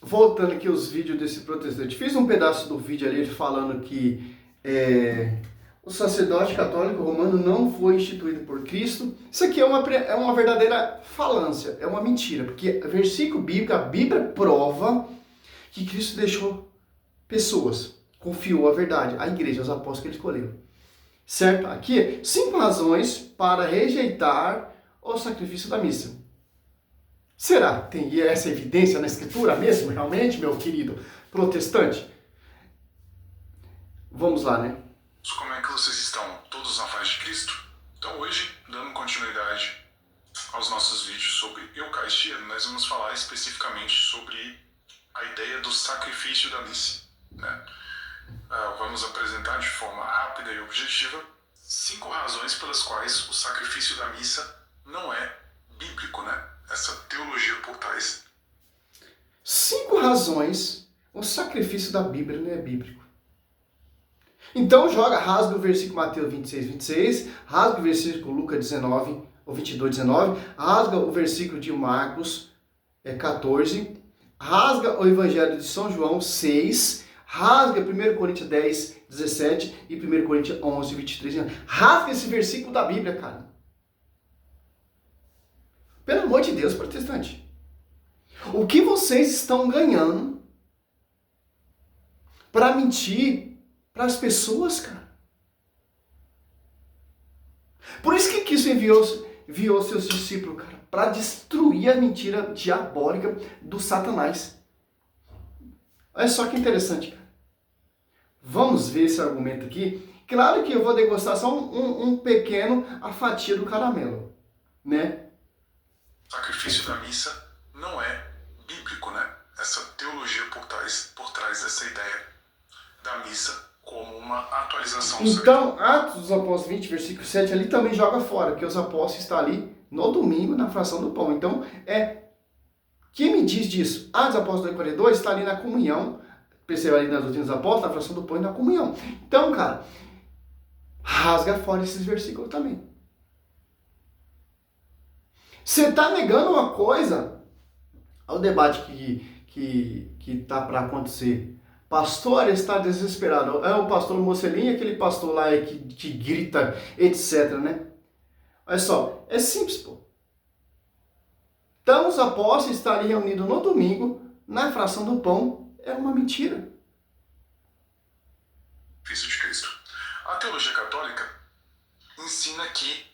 voltando aqui os vídeos desse protestante, fiz um pedaço do vídeo ali ele falando que o sacerdote católico romano não foi instituído por Cristo. Isso aqui é uma verdadeira falância, é uma mentira, porque versículo bíblico, a Bíblia prova que Cristo deixou pessoas, confiou a verdade, a igreja, os apóstolos que ele escolheu. Certo? Aqui, 5 razões para rejeitar o sacrifício da missa. Será? Tem essa evidência na Escritura mesmo, realmente, meu querido protestante? Vamos lá, né? Como é que vocês estão? Todos na paz de Cristo? Então hoje, dando continuidade aos nossos vídeos sobre Eucaristia, nós vamos falar especificamente sobre a ideia do sacrifício da missa, né? Vamos apresentar de forma rápida e objetiva 5 razões pelas quais o sacrifício da missa não é bíblico, né? Essa teologia por trás. 5 razões o sacrifício da Bíblia não é bíblico. Então rasga o versículo Mateus 26, rasga o versículo Lucas 19, ou 22, 19, rasga o versículo de Marcos 14, rasga o Evangelho de São João 6, rasga 1 Coríntios 10, 17 e 1 Coríntios 11, 23. Rasga esse versículo da Bíblia, cara. Pelo amor de Deus, protestante. O que vocês estão ganhando para mentir para as pessoas, cara? Por isso que Cristo enviou seus discípulos, cara, para destruir a mentira diabólica do Satanás. Olha só que interessante, cara. Vamos ver esse argumento aqui. Claro que eu vou degustar só um pequeno a fatia do caramelo, né? O sacrifício da missa não é bíblico, né? Essa teologia por trás dessa ideia da missa como uma atualização. Então, Atos dos Apóstolos 20, versículo 7, ali também joga fora, porque os apóstolos estão ali no domingo na fração do pão. Então, quem me diz disso? Atos dos Apóstolos 42 está ali na comunhão, perceba ali nas doutrinas dos apóstolos, na fração do pão e na comunhão. Então, cara, rasga fora esses versículos também. Você está negando uma coisa, olha o debate que tá para acontecer. Pastor está desesperado. É o pastor Mocelinho, aquele pastor lá que grita, etc, né? Olha só, é simples, pô. Então os apóstolos estarem reunidos no domingo, na fração do pão, é uma mentira. Sacrifício de Cristo. A teologia católica ensina que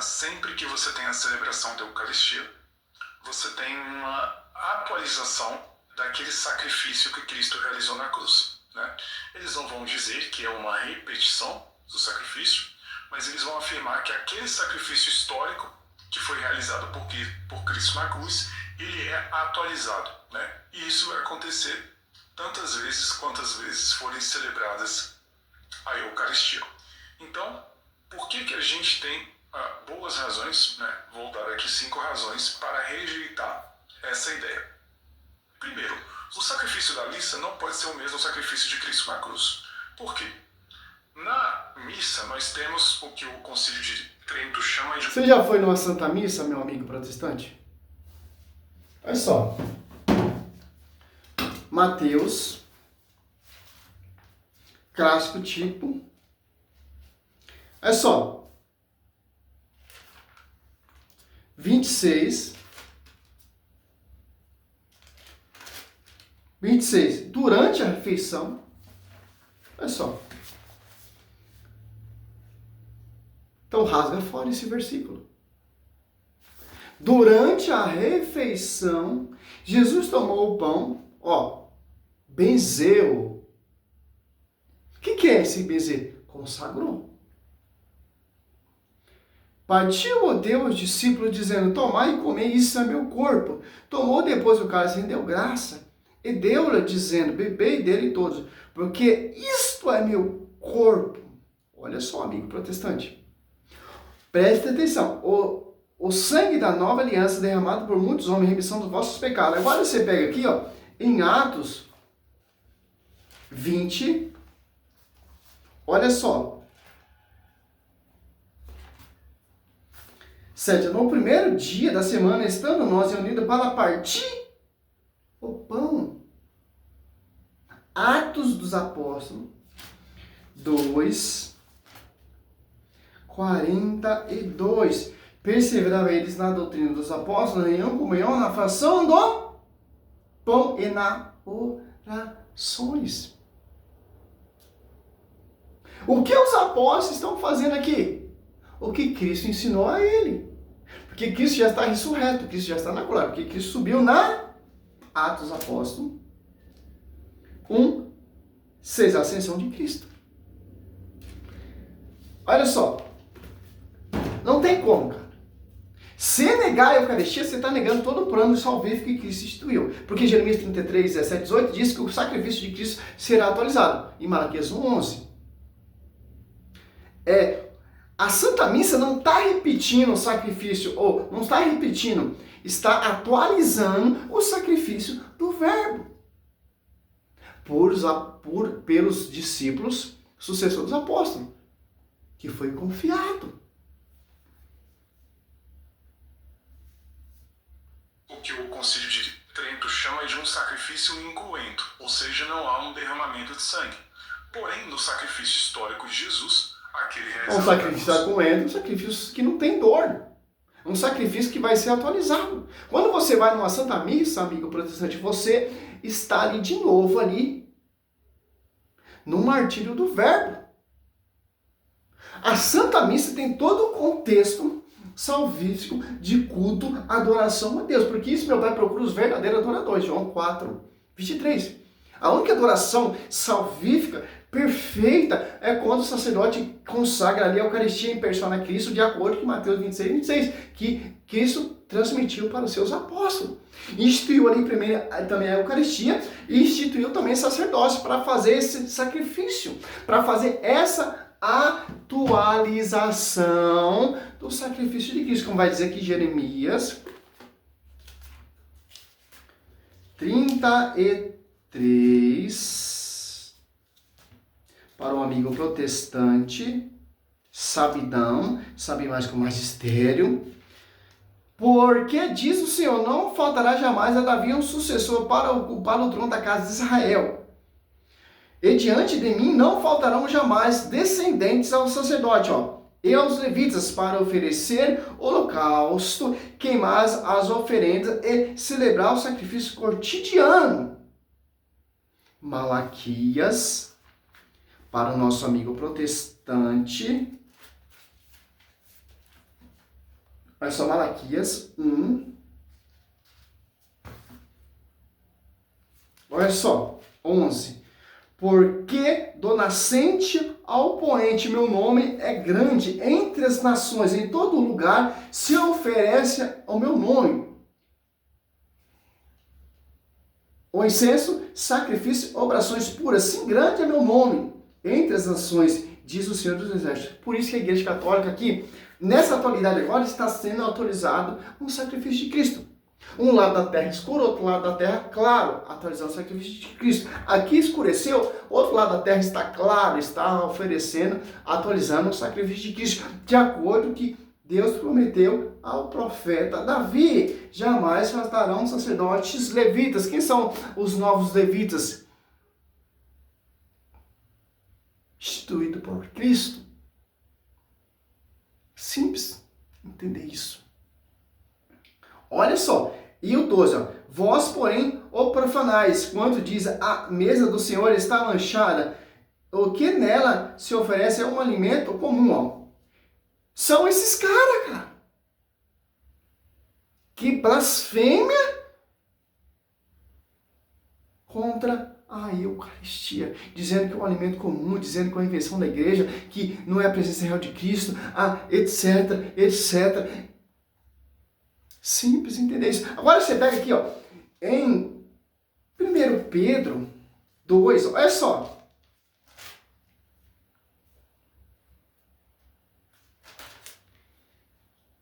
sempre que você tem a celebração da Eucaristia, você tem uma atualização daquele sacrifício que Cristo realizou na cruz, né? Eles não vão dizer que é uma repetição do sacrifício, mas eles vão afirmar que aquele sacrifício histórico que foi realizado por Cristo na cruz, ele é atualizado, né? E isso vai acontecer tantas vezes quantas vezes forem celebradas a Eucaristia. Então, por que a gente tem boas razões, né? Vou dar aqui 5 razões para rejeitar essa ideia. Primeiro, o sacrifício da missa não pode ser o mesmo sacrifício de Cristo na cruz. Por quê? Na missa nós temos o que o Concílio de Trento chama de... Você já foi numa Santa Missa, meu amigo protestante? Olha só. Mateus, clássico tipo. Olha só. 26, durante a refeição, olha só. Então rasga fora esse versículo. Durante a refeição, Jesus tomou o pão, benzeu. O que é esse benzer? Consagrou. Partiu, deu aos discípulos, dizendo, tomai e comei, isso é meu corpo. Tomou depois o cálice, rendeu graça, e deu-lhe, dizendo, bebei dele todos, porque isto é meu corpo. Olha só, amigo protestante. Preste atenção. O sangue da nova aliança derramado por muitos homens, remissão dos vossos pecados. Agora você pega aqui, em Atos 20, olha só. 7. No primeiro dia da semana, estando nós reunidos para partir o pão. Atos dos Apóstolos 2, 42. Perseveravam eles na doutrina dos apóstolos, em comunhão, na fração do pão e na orações. O que os apóstolos estão fazendo aqui? O que Cristo ensinou a ele. Porque Cristo já está ressurreto, Cristo já está na glória, porque Cristo subiu na Atos dos Apóstolos 1, 6, a ascensão de Cristo. Olha só, não tem como, cara. Se negar a Eucaristia, você está negando todo o plano salvífico que Cristo instituiu. Porque Jeremias 33, 17, 18 diz que o sacrifício de Cristo será atualizado. Em Malaquias 1, 11. A Santa Missa não está repetindo o sacrifício, ou não está repetindo, está atualizando o sacrifício do Verbo. Pelos discípulos, sucessores dos apóstolos, que foi confiado. O que o Concílio de Trento chama de um sacrifício incruento, ou seja, não há um derramamento de sangue. Porém, no sacrifício histórico de Jesus, aquele Um sacrifício incruento, um sacrifício que não tem dor. Um sacrifício que vai ser atualizado. Quando você vai numa Santa Missa, amigo protestante, você está ali de novo no martírio do Verbo. A Santa Missa tem todo o contexto salvífico de culto, adoração a Deus. Porque isso meu Pai procura os verdadeiros adoradores. João 4, 23. A única adoração salvífica perfeita é quando o sacerdote consagra ali a Eucaristia em persona a Cristo, de acordo com Mateus 26, 26, que Cristo transmitiu para os seus apóstolos. Instituiu ali primeiro também a Eucaristia e instituiu também sacerdócio para fazer esse sacrifício, para fazer essa atualização do sacrifício de Cristo, como vai dizer aqui Jeremias 33, para um amigo protestante, sabidão, sabe mais que o magistério, porque diz o Senhor, não faltará jamais a Davi um sucessor para ocupar o trono da casa de Israel. E diante de mim não faltarão jamais descendentes ao sacerdote, e aos levitas, para oferecer holocausto, queimar as oferendas e celebrar o sacrifício cotidiano. Malaquias, para o nosso amigo protestante. Olha só, Malaquias 1. Olha só, 11. Porque do nascente ao poente meu nome é grande entre as nações, em todo lugar se oferece ao meu nome. O incenso, sacrifício, orações puras, sim, grande é meu nome entre as nações, diz o Senhor dos Exércitos. Por isso que a Igreja Católica aqui, nessa atualidade agora, está sendo autorizado um sacrifício de Cristo. Um lado da terra escuro, outro lado da terra claro, atualizando o sacrifício de Cristo. Aqui escureceu, outro lado da terra está claro, está oferecendo, atualizando o sacrifício de Cristo, de acordo com que Deus prometeu ao profeta Davi. Jamais faltarão sacerdotes levitas. Quem são os novos levitas? Instituído por Cristo. Simples entender isso. Olha só, e o 12, vós, porém, o profanais, quando diz a mesa do Senhor está manchada, o que nela se oferece é um alimento comum, São esses caras, cara. Que blasfêmia contra a Eucaristia, dizendo que é um alimento comum, dizendo que é uma invenção da igreja, que não é a presença real de Cristo, etc, etc. Simples entender isso. Agora você pega aqui, em 1 Pedro 2, olha só.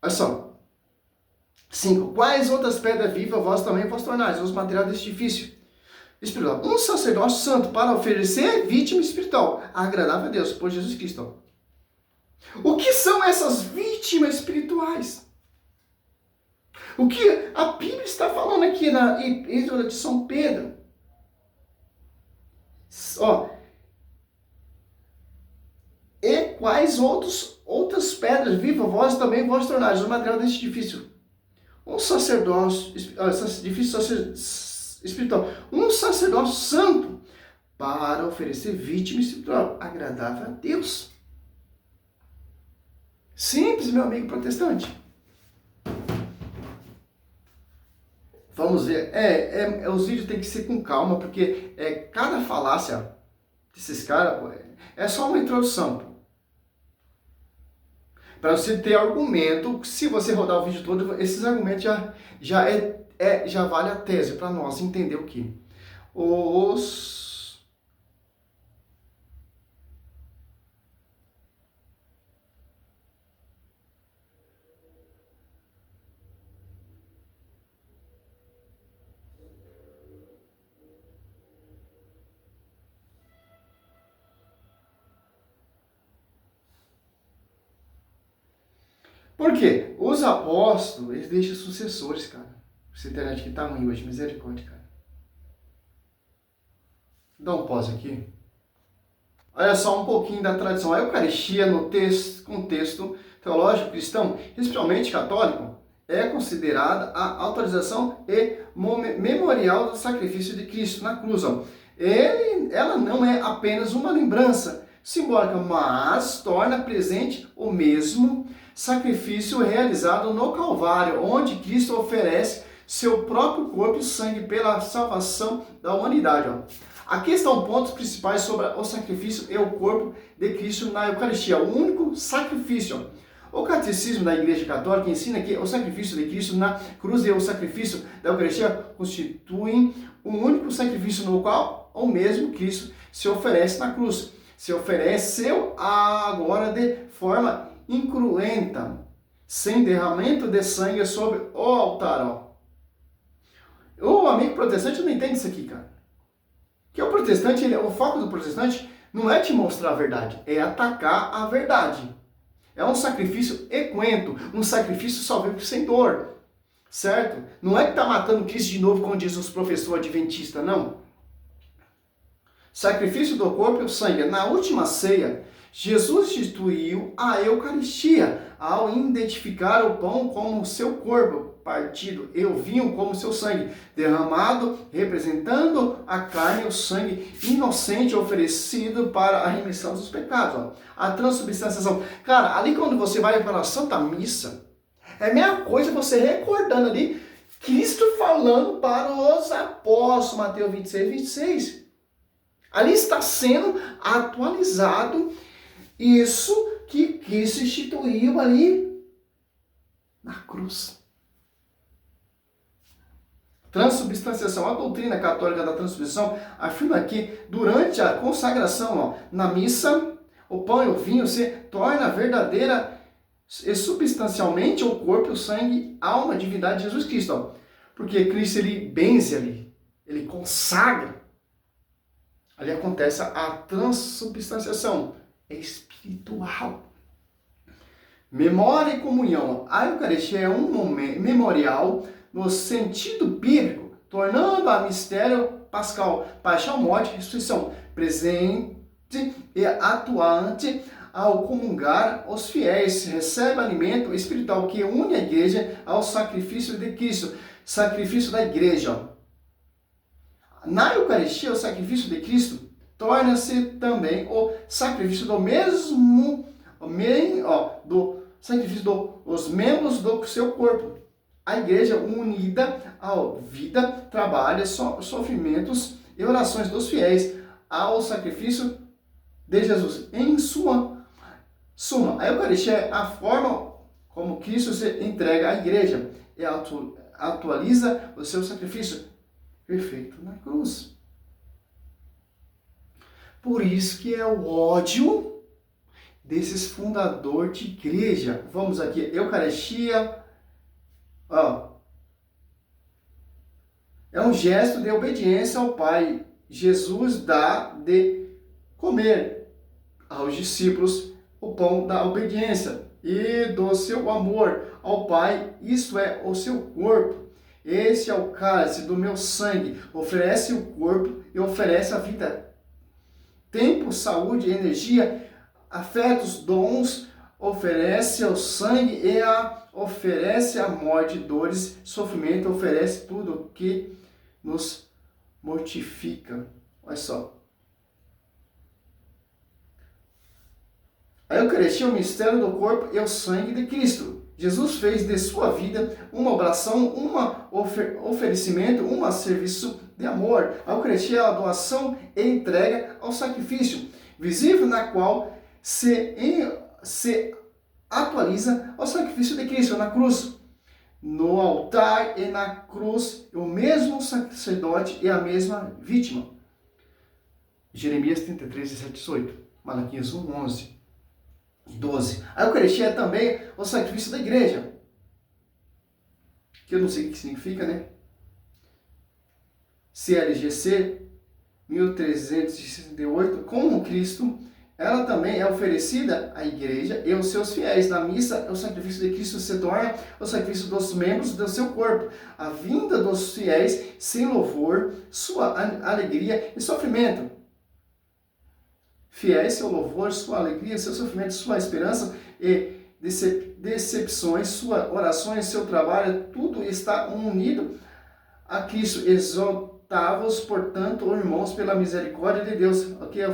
Olha só. 5. Quais outras pedras vivas vós também vos tornais, os materiais deste edifício espiritual? Um sacerdócio santo para oferecer vítima espiritual, agradável a Deus, por Jesus Cristo. O que são essas vítimas espirituais? O que a Bíblia está falando aqui na Epístola de São Pedro? Ó, e quais outras pedras vivas vós também vós tornares o material deste edifício? Um sacerdócio, edifício espiritual, um sacerdócio santo para oferecer vítima espiritual agradável a Deus. Simples, meu amigo protestante. Vamos ver. Os vídeos tem que ser com calma, porque cada falácia desses caras é só uma introdução. Para você ter argumento, se você rodar o vídeo todo, esses argumentos já vale a tese para nós entender o que Por quê? Os apóstolos, eles deixam sucessores, cara. Essa internet aqui tá ruim hoje, misericórdia, cara. Dá um pause aqui. Olha só um pouquinho da tradição. A Eucaristia, no contexto teológico cristão, especialmente católico, é considerada a autorização e memorial do sacrifício de Cristo na cruz. Ela não é apenas uma lembrança simbólica, mas torna presente o mesmo sacrifício realizado no Calvário, onde Cristo oferece seu próprio corpo e sangue pela salvação da humanidade. Aqui estão pontos principais sobre o sacrifício e o corpo de Cristo na Eucaristia, o único sacrifício. O Catecismo da Igreja Católica ensina que o sacrifício de Cristo na cruz e o sacrifício da Eucaristia constituem um único sacrifício no qual o mesmo Cristo se oferece na cruz. Se ofereceu agora de forma incruenta, sem derramamento de sangue sobre o altar. O amigo protestante não entende isso aqui, cara. Que o protestante, o foco do protestante não é te mostrar a verdade, é atacar a verdade. É um sacrifício equento, um sacrifício salvífico sem dor, certo? Não é que está matando Cristo de novo, como diz os professores adventistas, não. Sacrifício do corpo e o sangue. Na última ceia, Jesus instituiu a Eucaristia ao identificar o pão como seu corpo partido e o vinho como seu sangue derramado, representando a carne e o sangue inocente oferecido para a remissão dos pecados. A transubstanciação. Cara, ali quando você vai para a Santa Missa, é a mesma coisa você recordando ali Cristo falando para os apóstolos, Mateus 26, 26. Ali está sendo atualizado isso que Cristo instituiu ali na cruz. Transubstanciação. A doutrina católica da transubstanciação afirma que durante a consagração, na missa, o pão e o vinho se torna verdadeira e substancialmente o corpo, o sangue, alma, divindade de Jesus Cristo. Porque Cristo, ele benze ali, ele consagra. Ali acontece a transubstanciação espiritual. Memória e comunhão. A Eucaristia é um memorial no sentido bíblico, tornando a mistério pascal, paixão, morte e ressurreição, presente e atuante ao comungar os fiéis. Recebe alimento espiritual que une a igreja ao sacrifício de Cristo, sacrifício da igreja. Na Eucaristia, o sacrifício de Cristo torna-se também o sacrifício do sacrifício dos membros do seu corpo. A igreja unida à vida, trabalho, sofrimentos e orações dos fiéis ao sacrifício de Jesus. Em suma, a Eucaristia é a forma como Cristo se entrega à igreja e atualiza o seu sacrifício perfeito na cruz. Por isso que é o ódio desses fundadores de igreja. Vamos aqui, Eucaristia. É um gesto de obediência ao Pai. Jesus dá de comer aos discípulos o pão da obediência e do seu amor ao Pai. Isto é o seu corpo. Esse é o cálice do meu sangue. Oferece o corpo e oferece a vida tempo, saúde, energia, afetos, dons, oferece o sangue e oferece a morte, dores, sofrimento, oferece tudo o que nos mortifica. Olha só. A Eucaristia é o mistério do corpo e o sangue de Cristo. Jesus fez de sua vida uma oblação, um oferecimento, um serviço de amor. A Eucaristia é a doação e entrega ao sacrifício, visível na qual se atualiza ao sacrifício de Cristo na cruz. No altar e na cruz, o mesmo sacerdote e a mesma vítima. Jeremias 33, 17, 18. Malaquias 1, 11. 12. A Eucaristia é também o sacrifício da igreja. Que eu não sei o que significa, né? CLGC 1368. Como Cristo, ela também é oferecida à igreja e aos seus fiéis. Na missa, o sacrifício de Cristo se torna o sacrifício dos membros do seu corpo. A vinda dos fiéis sem louvor, sua alegria e sofrimento. Fiéis, seu louvor, sua alegria, seu sofrimento, sua esperança e decepções, suas orações, seu trabalho, tudo está unido a Cristo. Exaltai-vos, portanto, irmãos, pela misericórdia de Deus, que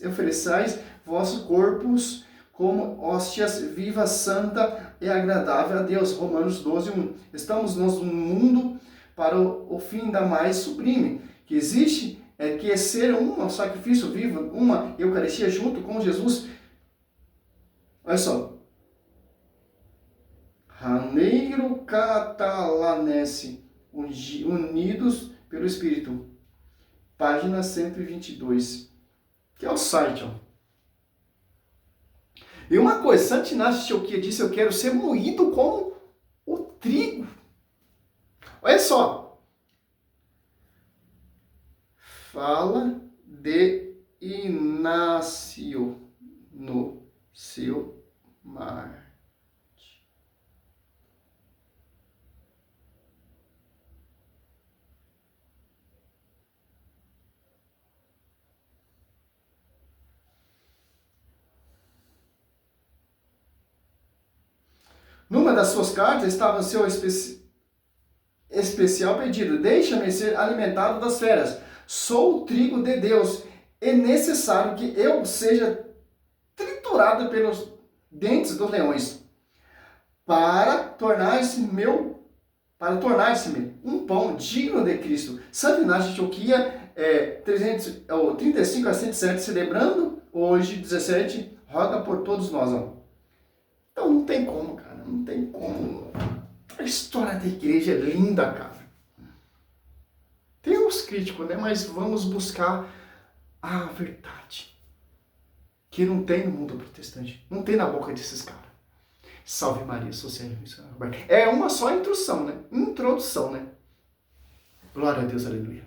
ofereçais vossos corpos como hóstias viva, santa e agradável a Deus. Romanos 12, 1. Estamos no mundo para o fim da mais sublime que existe, é que é ser um sacrifício vivo, uma Eucaristia junto com Jesus. Olha só. Janeiro Catalanense, unidos pelo Espírito. Página 122. Que é o site, ó. E uma coisa, Santo Inácio de Antioquia disse: eu quero ser moído como o trigo. Olha só. Fala de Inácio no seu mar. Numa das suas cartas estava o seu especial pedido: deixa-me ser alimentado das feras. Sou o trigo de Deus. É necessário que eu seja triturado pelos dentes dos leões para tornar-se-me um pão digno de Cristo. Santo Inácio de Antioquia, 35 a 107, celebrando hoje, 17, roga por todos nós. Ó. Então não tem como, cara, não tem como. A história da igreja é linda, cara. Tem uns críticos, né? Mas vamos buscar a verdade. Que não tem no mundo protestante. Não tem na boca desses caras. Salve Maria, socialismo. É uma só introdução, né? Glória a Deus, aleluia.